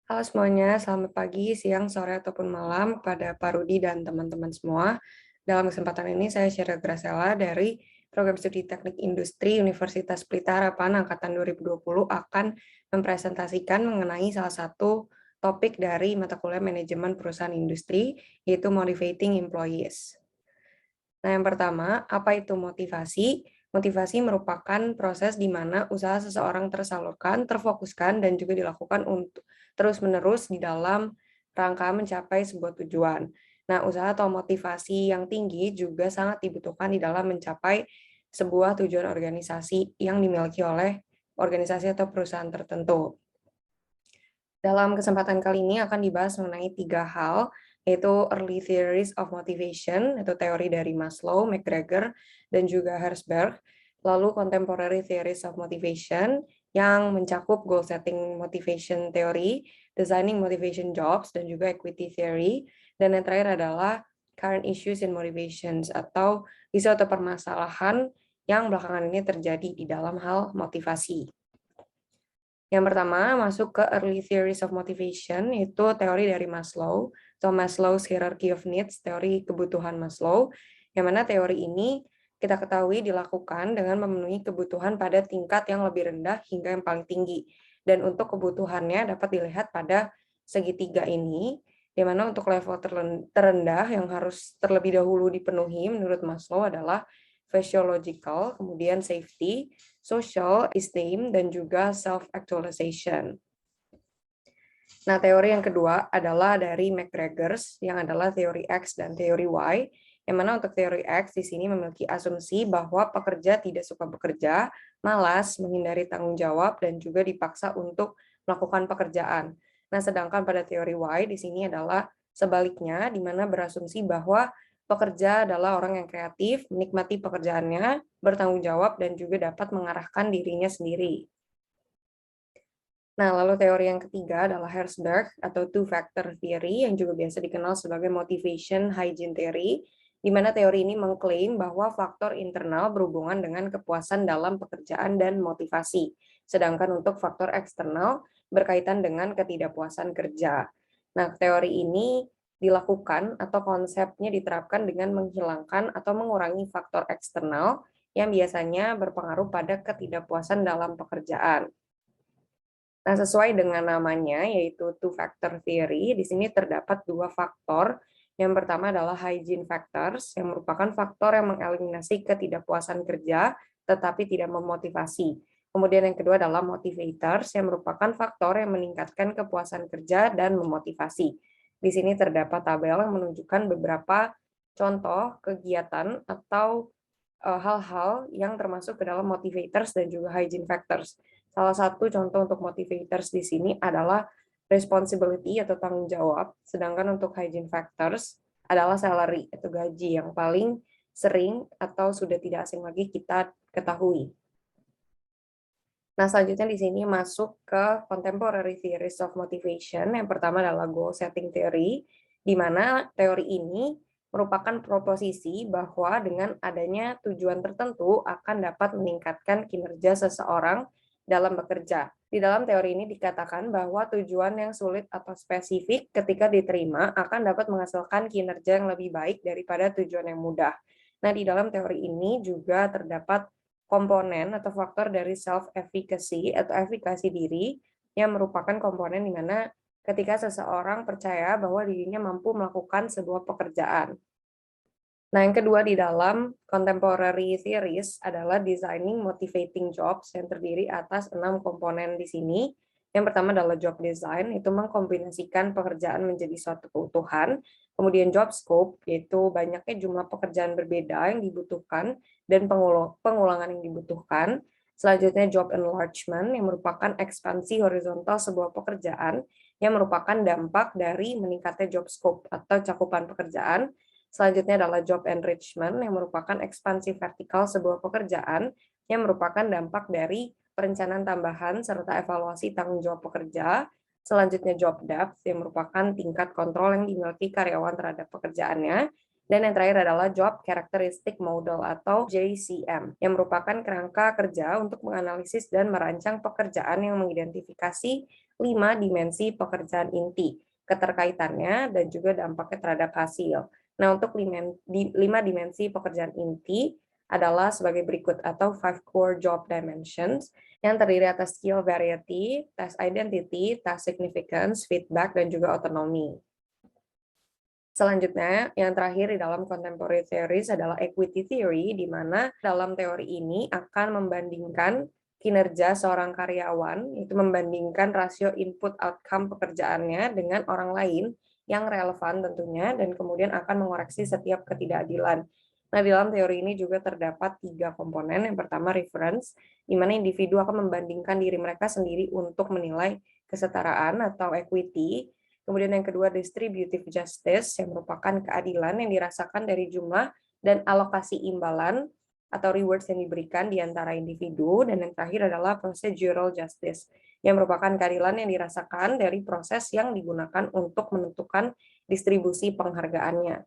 Halo semuanya, selamat pagi, siang, sore, ataupun malam kepada Pak Rudi dan teman-teman semua. Dalam kesempatan ini saya Syara Grasela dari Program Studi Teknik Industri Universitas Pelita Harapan Angkatan 2020 akan mempresentasikan mengenai salah satu topik dari mata kuliah manajemen perusahaan industri, yaitu Motivating Employees. Nah, yang pertama, apa itu motivasi? Motivasi merupakan proses di mana usaha seseorang tersalurkan, terfokuskan, dan juga dilakukan untuk terus-menerus di dalam rangka mencapai sebuah tujuan. Nah, usaha atau motivasi yang tinggi juga sangat dibutuhkan di dalam mencapai sebuah tujuan organisasi yang dimiliki oleh organisasi atau perusahaan tertentu. Dalam kesempatan kali ini akan dibahas mengenai 3 hal, yaitu Early Theories of Motivation, itu teori dari Maslow, McGregor, dan juga Herzberg. Lalu Contemporary Theories of Motivation, yang mencakup Goal Setting Motivation Theory, Designing Motivation Jobs, dan juga Equity Theory. Dan yang terakhir adalah Current Issues in Motivations, atau isu atau permasalahan yang belakangan ini terjadi di dalam hal motivasi. Yang pertama, masuk ke Early Theories of Motivation, itu teori dari Maslow, atau Maslow's Hierarchy of Needs, teori kebutuhan Maslow, yang mana teori ini kita ketahui dilakukan dengan memenuhi kebutuhan pada tingkat yang lebih rendah hingga yang paling tinggi. Dan untuk kebutuhannya dapat dilihat pada segitiga ini, di mana untuk level terendah yang harus terlebih dahulu dipenuhi menurut Maslow adalah physiological, kemudian safety, social esteem, dan juga self-actualization. Nah, teori yang kedua adalah dari McGregor's, yang adalah teori X dan teori Y, yang mana untuk teori X di sini memiliki asumsi bahwa pekerja tidak suka bekerja, malas, menghindari tanggung jawab, dan juga dipaksa untuk melakukan pekerjaan. Nah, sedangkan pada teori Y di sini adalah sebaliknya, di mana berasumsi bahwa pekerja adalah orang yang kreatif, menikmati pekerjaannya, bertanggung jawab, dan juga dapat mengarahkan dirinya sendiri. Nah, lalu teori yang ketiga adalah Herzberg atau two-factor theory yang juga biasa dikenal sebagai motivation hygiene theory, di mana teori ini mengklaim bahwa faktor internal berhubungan dengan kepuasan dalam pekerjaan dan motivasi, sedangkan untuk faktor eksternal berkaitan dengan ketidakpuasan kerja. Nah, teori ini dilakukan atau konsepnya diterapkan dengan menghilangkan atau mengurangi faktor eksternal yang biasanya berpengaruh pada ketidakpuasan dalam pekerjaan. Nah, sesuai dengan namanya, yaitu two-factor theory, di sini terdapat dua faktor. Yang pertama adalah hygiene factors, yang merupakan faktor yang mengeliminasi ketidakpuasan kerja, tetapi tidak memotivasi. Kemudian yang kedua adalah motivators, yang merupakan faktor yang meningkatkan kepuasan kerja dan memotivasi. Di sini terdapat tabel yang menunjukkan beberapa contoh kegiatan atau hal-hal yang termasuk ke dalam motivators dan juga hygiene factors. Salah satu contoh untuk motivators di sini adalah responsibility atau tanggung jawab, sedangkan untuk hygiene factors adalah salary atau gaji yang paling sering atau sudah tidak asing lagi kita ketahui. Nah, selanjutnya di sini masuk ke contemporary theories of motivation. Yang pertama adalah goal setting theory, di mana teori ini merupakan proposisi bahwa dengan adanya tujuan tertentu akan dapat meningkatkan kinerja seseorang dalam bekerja. Di dalam teori ini dikatakan bahwa tujuan yang sulit atau spesifik ketika diterima akan dapat menghasilkan kinerja yang lebih baik daripada tujuan yang mudah. Nah, di dalam teori ini juga terdapat komponen atau faktor dari self-efficacy atau efikasi diri yang merupakan komponen di mana ketika seseorang percaya bahwa dirinya mampu melakukan sebuah pekerjaan. Nah, yang kedua di dalam contemporary theories adalah designing motivating jobs yang terdiri atas 6 komponen di sini. Yang pertama adalah job design, itu mengkombinasikan pekerjaan menjadi suatu keutuhan. Kemudian job scope, yaitu banyaknya jumlah pekerjaan berbeda yang dibutuhkan dan pengulangan yang dibutuhkan. Selanjutnya job enlargement, yang merupakan ekspansi horizontal sebuah pekerjaan, yang merupakan dampak dari meningkatnya job scope atau cakupan pekerjaan. Selanjutnya adalah job enrichment yang merupakan ekspansi vertikal sebuah pekerjaan yang merupakan dampak dari perencanaan tambahan serta evaluasi tanggung jawab pekerja. Selanjutnya job depth yang merupakan tingkat kontrol yang dimiliki karyawan terhadap pekerjaannya. Dan yang terakhir adalah Job Characteristic Model atau JCM, yang merupakan kerangka kerja untuk menganalisis dan merancang pekerjaan yang mengidentifikasi 5 dimensi pekerjaan inti, keterkaitannya, dan juga dampaknya terhadap hasil. Nah, untuk 5 dimensi pekerjaan inti adalah sebagai berikut atau 5 core job dimensions yang terdiri atas skill variety, task identity, task significance, feedback, dan juga autonomy. Selanjutnya, yang terakhir di dalam contemporary theories adalah equity theory, di mana dalam teori ini akan membandingkan kinerja seorang karyawan, itu membandingkan rasio input outcome pekerjaannya dengan orang lain yang relevan tentunya, dan kemudian akan mengoreksi setiap ketidakadilan. Nah, di dalam teori ini juga terdapat 3 komponen. Yang pertama, reference, di mana individu akan membandingkan diri mereka sendiri untuk menilai kesetaraan atau equity. Kemudian yang kedua, distributive justice, yang merupakan keadilan yang dirasakan dari jumlah dan alokasi imbalan atau rewards yang diberikan di antara individu. Dan yang terakhir adalah procedural justice, yang merupakan keadilan yang dirasakan dari proses yang digunakan untuk menentukan distribusi penghargaannya.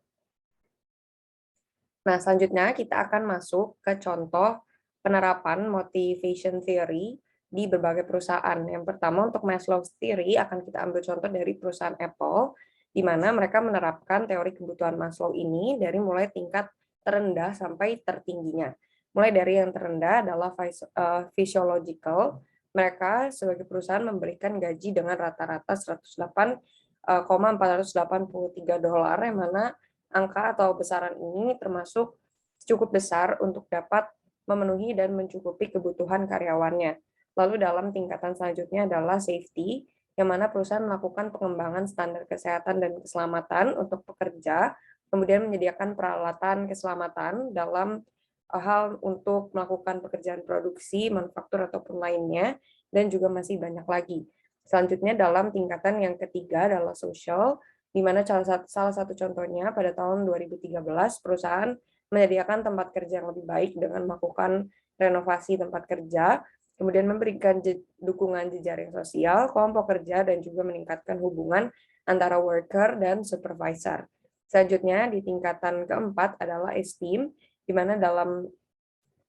Nah, selanjutnya kita akan masuk ke contoh penerapan motivation theory di berbagai perusahaan. Yang pertama, untuk Maslow's theory akan kita ambil contoh dari perusahaan Apple, di mana mereka menerapkan teori kebutuhan Maslow ini dari mulai tingkat terendah sampai tertingginya. Mulai dari yang terendah adalah physiological, mereka sebagai perusahaan memberikan gaji dengan rata-rata 108,483 dolar, yang mana angka atau besaran ini termasuk cukup besar untuk dapat memenuhi dan mencukupi kebutuhan karyawannya. Lalu dalam tingkatan selanjutnya adalah safety, yang mana perusahaan melakukan pengembangan standar kesehatan dan keselamatan untuk pekerja, kemudian menyediakan peralatan keselamatan dalam hal untuk melakukan pekerjaan produksi, manufaktur, ataupun lainnya, dan juga masih banyak lagi. Selanjutnya dalam tingkatan yang ketiga adalah social, di mana salah satu contohnya pada tahun 2013 perusahaan menyediakan tempat kerja yang lebih baik dengan melakukan renovasi tempat kerja, kemudian memberikan dukungan jejaring sosial, kelompok kerja, dan juga meningkatkan hubungan antara worker dan supervisor. Selanjutnya di tingkatan keempat adalah esteem, di mana dalam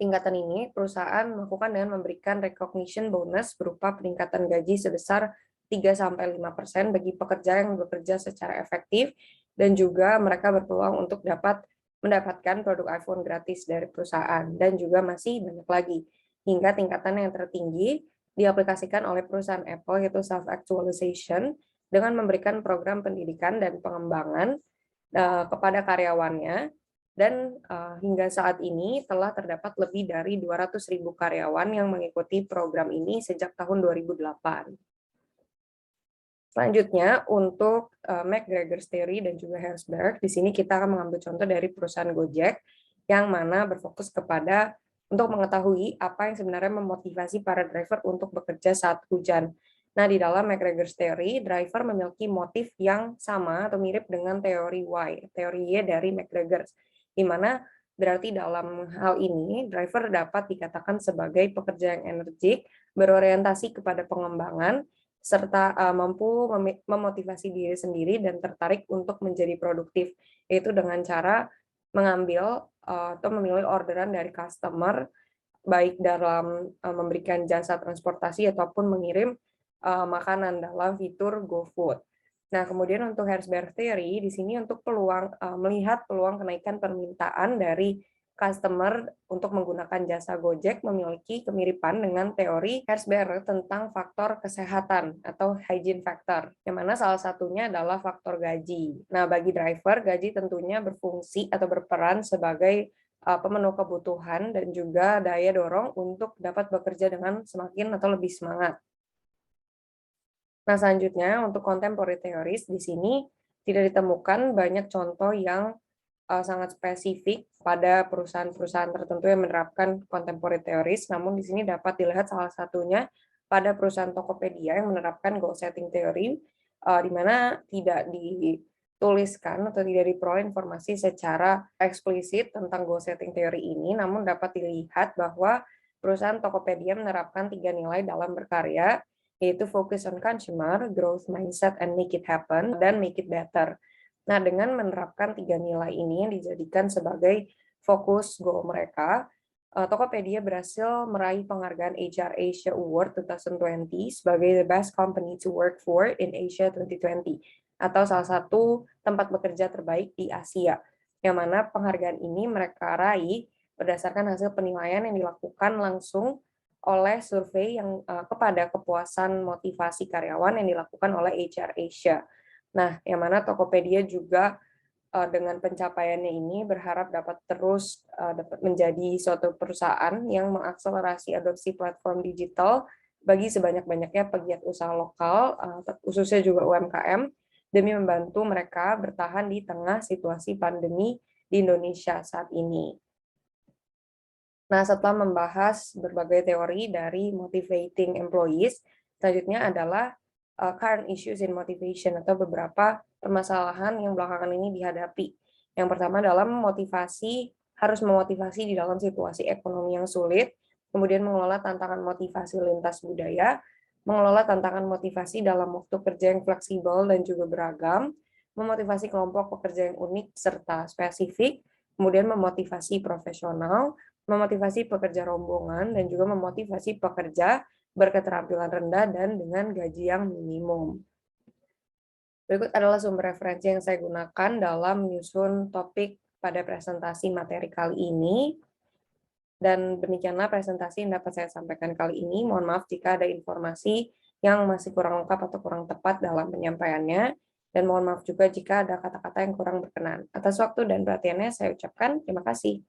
tingkatan ini perusahaan melakukan dengan memberikan recognition bonus berupa peningkatan gaji sebesar 3-5% bagi pekerja yang bekerja secara efektif, dan juga mereka berpeluang untuk dapat mendapatkan produk iPhone gratis dari perusahaan, dan juga masih banyak lagi. Hingga tingkatan yang tertinggi diaplikasikan oleh perusahaan Apple, yaitu self-actualization, dengan memberikan program pendidikan dan pengembangan kepada karyawannya, dan hingga saat ini telah terdapat lebih dari 200.000 karyawan yang mengikuti program ini sejak tahun 2008. Selanjutnya, untuk McGregor's Theory dan juga Herzberg, di sini kita akan mengambil contoh dari perusahaan Gojek, yang mana berfokus kepada untuk mengetahui apa yang sebenarnya memotivasi para driver untuk bekerja saat hujan. Nah, di dalam McGregor's Theory, driver memiliki motif yang sama atau mirip dengan teori Y, teori Y dari McGregor, di mana berarti dalam hal ini, driver dapat dikatakan sebagai pekerja yang energik, berorientasi kepada pengembangan, serta mampu memotivasi diri sendiri dan tertarik untuk menjadi produktif, yaitu dengan cara mengambil atau memilih orderan dari customer, baik dalam memberikan jasa transportasi ataupun mengirim makanan dalam fitur GoFood. Nah, kemudian untuk Herzberg Theory, di sini untuk melihat peluang kenaikan permintaan dari customer untuk menggunakan jasa Gojek memiliki kemiripan dengan teori Herzberg tentang faktor kesehatan atau hygiene factor, yang mana salah satunya adalah faktor gaji. Nah, bagi driver, gaji tentunya berfungsi atau berperan sebagai pemenuh kebutuhan dan juga daya dorong untuk dapat bekerja dengan semakin atau lebih semangat. Nah, selanjutnya untuk contemporary theories, di sini tidak ditemukan banyak contoh yang sangat spesifik pada perusahaan-perusahaan tertentu yang menerapkan contemporary theories, namun di sini dapat dilihat salah satunya pada perusahaan Tokopedia yang menerapkan goal setting theory, di mana tidak dituliskan atau tidak diperoleh informasi secara eksplisit tentang goal setting theory ini, namun dapat dilihat bahwa perusahaan Tokopedia menerapkan 3 nilai dalam berkarya, yaitu focus on consumer, growth mindset, and make it happen, dan make it better. Nah, dengan menerapkan 3 nilai ini yang dijadikan sebagai fokus goal mereka, Tokopedia berhasil meraih penghargaan HR Asia Award 2020 sebagai the best company to work for in Asia 2020 atau salah satu tempat bekerja terbaik di Asia. Yang mana penghargaan ini mereka raih berdasarkan hasil penilaian yang dilakukan langsung oleh survei yang kepada kepuasan motivasi karyawan yang dilakukan oleh HR Asia. Nah, yang mana Tokopedia juga dengan pencapaiannya ini berharap dapat terus dapat menjadi suatu perusahaan yang mengakselerasi adopsi platform digital bagi sebanyak-banyaknya pegiat usaha lokal, khususnya juga UMKM, demi membantu mereka bertahan di tengah situasi pandemi di Indonesia saat ini. Nah, setelah membahas berbagai teori dari motivating employees, selanjutnya adalah current issues in motivation atau beberapa permasalahan yang belakangan ini dihadapi. Yang pertama dalam harus memotivasi di dalam situasi ekonomi yang sulit, kemudian mengelola tantangan motivasi lintas budaya, mengelola tantangan motivasi dalam waktu kerja yang fleksibel dan juga beragam, memotivasi kelompok pekerja yang unik serta spesifik, kemudian memotivasi profesional, memotivasi pekerja rombongan, dan juga memotivasi pekerja berketerampilan rendah dan dengan gaji yang minimum. Berikut adalah sumber referensi yang saya gunakan dalam menyusun topik pada presentasi materi kali ini. Dan demikianlah presentasi yang dapat saya sampaikan kali ini. Mohon maaf jika ada informasi yang masih kurang lengkap atau kurang tepat dalam penyampaiannya. Dan mohon maaf juga jika ada kata-kata yang kurang berkenan. Atas waktu dan perhatiannya saya ucapkan terima kasih.